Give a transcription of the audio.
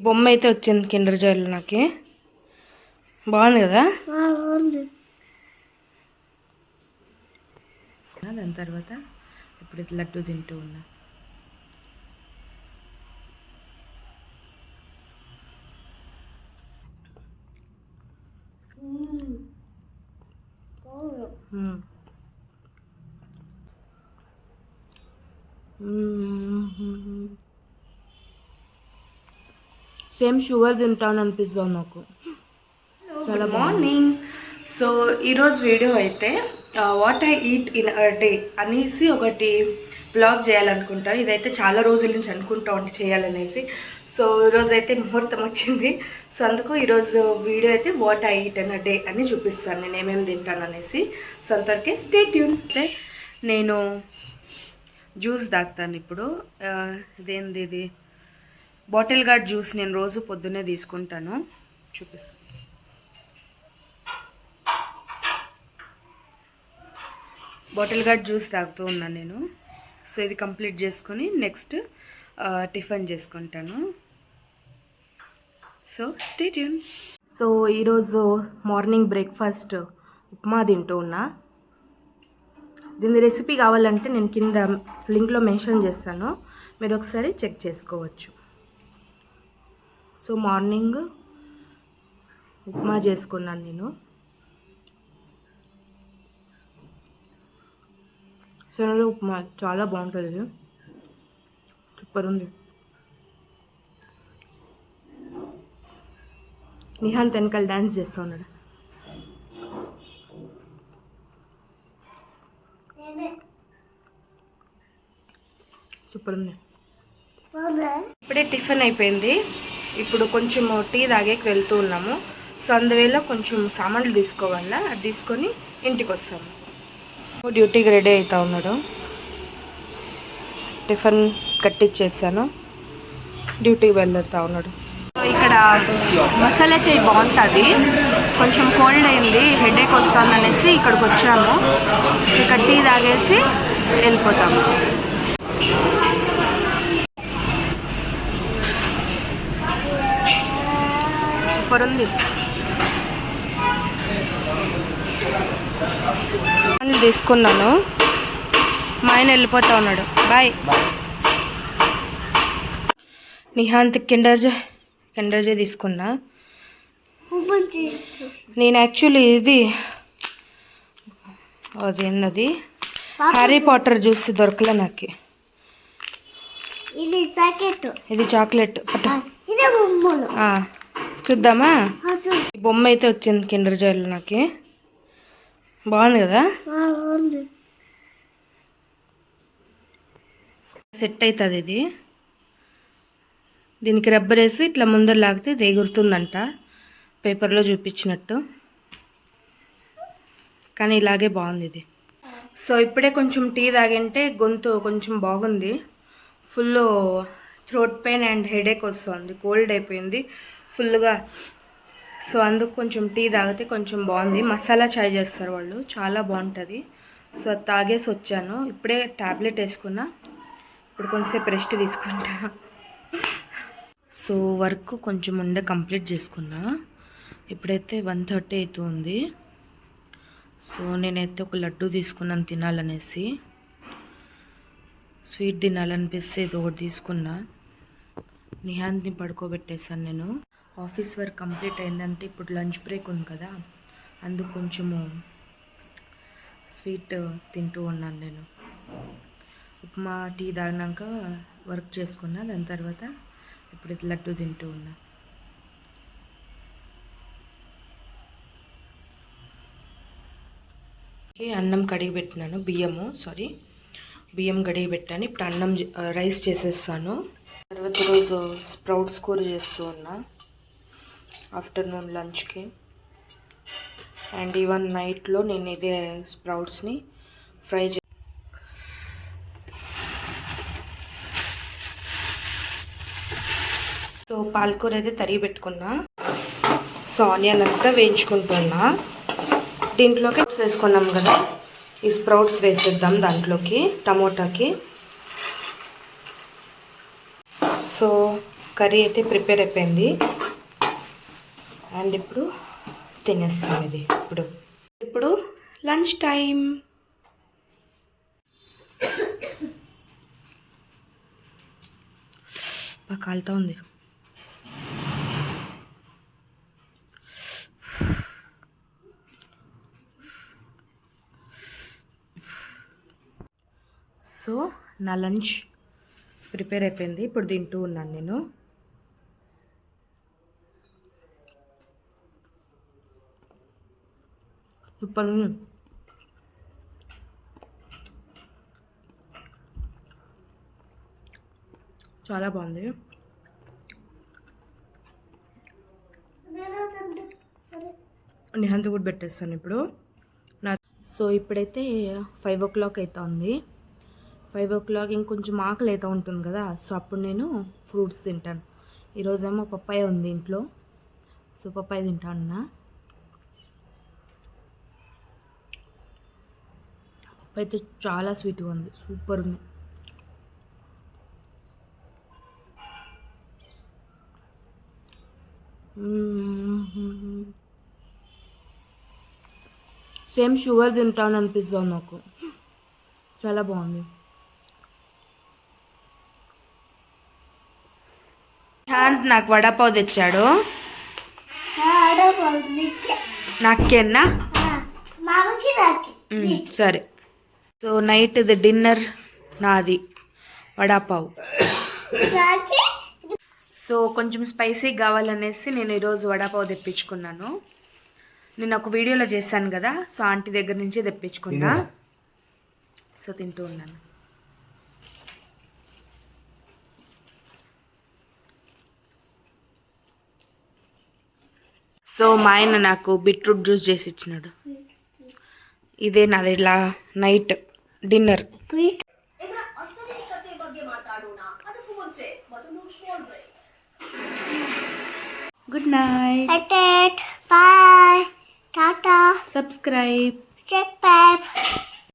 బొమ్మ అయితే వచ్చింది కిండర్ జాయ్లో. నాకు బాగుంది కదా. దాని తర్వాత ఇప్పుడు లడ్డు తింటూ ఉన్నా. సేమ్ షుగర్ తింటాను అనిపిస్తుంది నాకు. చాలా మార్నింగ్. సో ఈరోజు వీడియో అయితే what I eat in a day అనేసి ఒకటి బ్లాగ్ చేయాలనుకుంటాను. ఇదైతే చాలా రోజుల నుంచి అనుకుంటా ఉంటే చేయాలనేసి. సో ఈరోజు అయితే ముహూర్తం వచ్చింది. సో అందుకు ఈరోజు వీడియో అయితే what I eat in a day అని చూపిస్తాను, నేను ఏమేమి తింటాను అనేసి. సో అంతవరకే స్టే ట్యూన్. అంటే నేను జ్యూస్ తాగుతాను ఇప్పుడు. ఇదేంది ఇది, బాటిల్ గార్డ్ జ్యూస్. నేను రోజు పొద్దున్నే తీసుకుంటాను, చూపిస్తాను. బాటిల్ గార్డ్ జ్యూస్ తాగుతూ ఉన్నాను నేను. సో ఇది కంప్లీట్ చేసుకొని నెక్స్ట్ టిఫిన్ చేసుకుంటాను. So stay tune. సో ఈరోజు మార్నింగ్ బ్రేక్ఫాస్ట్ ఉప్మా తింటూ ఉన్నా. దీని రెసిపీ కావాలంటే నేను కింద లింక్లో మెన్షన్ చేస్తాను, మీరు ఒకసారి చెక్ చేసుకోవచ్చు. సో మార్నింగ్ ఉప్మా చేసుకున్నాను నేను. శనగ ఉప్మా చాలా బాగుంటుంది, సూపర్ ఉంది. నిహాన్ వెనకాల డ్యాన్స్ చేస్తూ ఉన్నాడు. సూపర్ ఉంది. ఇప్పుడే టిఫిన్ అయిపోయింది. ఇప్పుడు కొంచెం టీ తాగేకి వెళ్తూ ఉన్నాము. సో అందువేళ కొంచెం సామాన్లు తీసుకోవాలా, అది తీసుకొని ఇంటికి వస్తాము. డ్యూటీకి రెడీ అవుతా ఉన్నాడు. టిఫిన్ కట్టించేసాను, డ్యూటీకి వెళ్తా ఉన్నాడు. ఇక్కడ మసాలా చాయ్ బాగుంటుంది. కొంచెం కోల్డ్ అయింది, హెడేక్ వస్తుంది అనేసి ఇక్కడికి వచ్చాము. ఇక్కడ టీ తాగేసి వెళ్ళిపోతాము. సూపర్ ఉంది. తీసుకున్నాను, మా ఆయన వెళ్ళిపోతా ఉన్నాడు. బాయ్. నిహాంత్ కిండర్ జాయ్ తీసుకున్నా. నేను యాక్చువల్లీ ఇది అదేంది హ్యారీ పాటర్ జ్యూస్ దొరకలే నాకు. ఇది చాక్లెట్. చూద్దామా. బొమ్మ అయితే వచ్చింది కిండర్ జాయ్లో. నాకు బాగుంది కదా. సెట్ అవుతుంది ఇది. దీనికి రబ్బర్ వేసి ఇట్లా ముందర లాగితే ఇది ఎగురుతుందంట, పేపర్లో చూపించినట్టు. కానీ ఇలాగే బాగుంది ఇది. సో ఇప్పుడే కొంచెం టీ తాగింటే గొంతు కొంచెం బాగుంది. Full throat pain and headache వస్తుంది, కోల్డ్ అయిపోయింది ఫుల్గా. సో అందుకు కొంచెం టీ తాగితే కొంచెం బాగుంది. మసాలా చాయ్ చేస్తారు వాళ్ళు, చాలా బాగుంటుంది. సో తాగేసి వచ్చాను. ఇప్పుడే ట్యాబ్లెట్ వేసుకున్నా, ఇప్పుడు కొంచెంసేపు రెస్ట్ తీసుకుంటా. సో వర్క్ కొంచెం ఉండే కంప్లీట్ చేసుకున్నా. ఇప్పుడైతే 1:30 అవుతుంది. సో నేనైతే ఒక లడ్డు తీసుకున్నాను తినాలనేసి. స్వీట్ తినాలనిపిస్తే ఇది ఒకటి తీసుకున్నా. నిహాంత్ని పడుకోబెట్టేసాను నేను. ఆఫీస్ వర్క్ కంప్లీట్ అయిందంటే ఇప్పుడు లంచ్ బ్రేక్ ఉంది కదా, అందుకు కొంచెము స్వీట్ తింటూ ఉన్నాను నేను. ఉప్మా టీ తాగినాక వర్క్ చేసుకున్నా. దాని తర్వాత ఇప్పుడు లడ్డు తింటూ ఉన్నా. అన్నం కడిగి పెట్టినాను, బియ్యం కడిగి పెట్టాను. ఇప్పుడు అన్నం రైస్ చేసేస్తాను. తర్వాత ఈరోజు స్ప్రౌట్స్ కూర చేస్తూ ఉన్నా ఆఫ్టర్నూన్ లంచ్కి. అండ్ ఈవెన్ నైట్లో నేను ఇదే స్ప్రౌట్స్ని ఫ్రై సో పాలకూర అయితే తరిగి పెట్టుకున్నా. సో ఆనియన్ అంతా వేయించుకుంటున్నా. దీంట్లోకి వేసుకున్నాం కదా, ఈ స్ప్రౌట్స్ వేసేద్దాం దాంట్లోకి, టమోటాకి. సో కర్రీ అయితే ప్రిపేర్ అయిపోయింది. అండ్ ఇప్పుడు తినేస్తాం ఇది. ఇప్పుడు లంచ్ టైం. బాగా కాలుతా ఉంది. సో నా లంచ్ ప్రిపేర్ అయిపోయింది. ఇప్పుడు తింటూ ఉన్నాను నేను. సూపర్ ఉంది. చాలా బాగుంది. నిహంత కూడా పెట్టేస్తాను ఇప్పుడు. సో ఇప్పుడైతే 5 o'clock అవుతుంది. 5 o'clock ఇంకొంచెం ఆకలి అయితే ఉంటుంది కదా, సో అప్పుడు నేను ఫ్రూట్స్ తింటాను. ఈరోజేమో పప్పాయ ఉంది ఇంట్లో, సో పప్పాయ తింటాను. పప్పు అయితే చాలా స్వీట్గా ఉంది, సూపర్ ఉంది. సేమ్ షుగర్ తింటాను అనిపిస్తుంది నాకు, చాలా బాగుంది. శాంత్ నాకు వడాపావ్ తెచ్చాడు. నాకేనా? సరే. సో నైట్ డిన్నర్ నాది వడాపావ్. సో కొంచెం స్పైసీ కావాలనేసి నేను ఈరోజు వడాపావ్ తెప్పించుకున్నాను. నేను ఒక వీడియోలో చేశాను కదా, సో ఆంటీ దగ్గర నుంచి తెప్పించుకున్నా. సో తింటూ ఉన్నాను. సో మా ఆయన నాకు బీట్రూట్ జ్యూస్ చేసి ఇచ్చినాడు. ఇదే నాది ఇలా night dinner. Good night. Bye. Tata. Subscribe.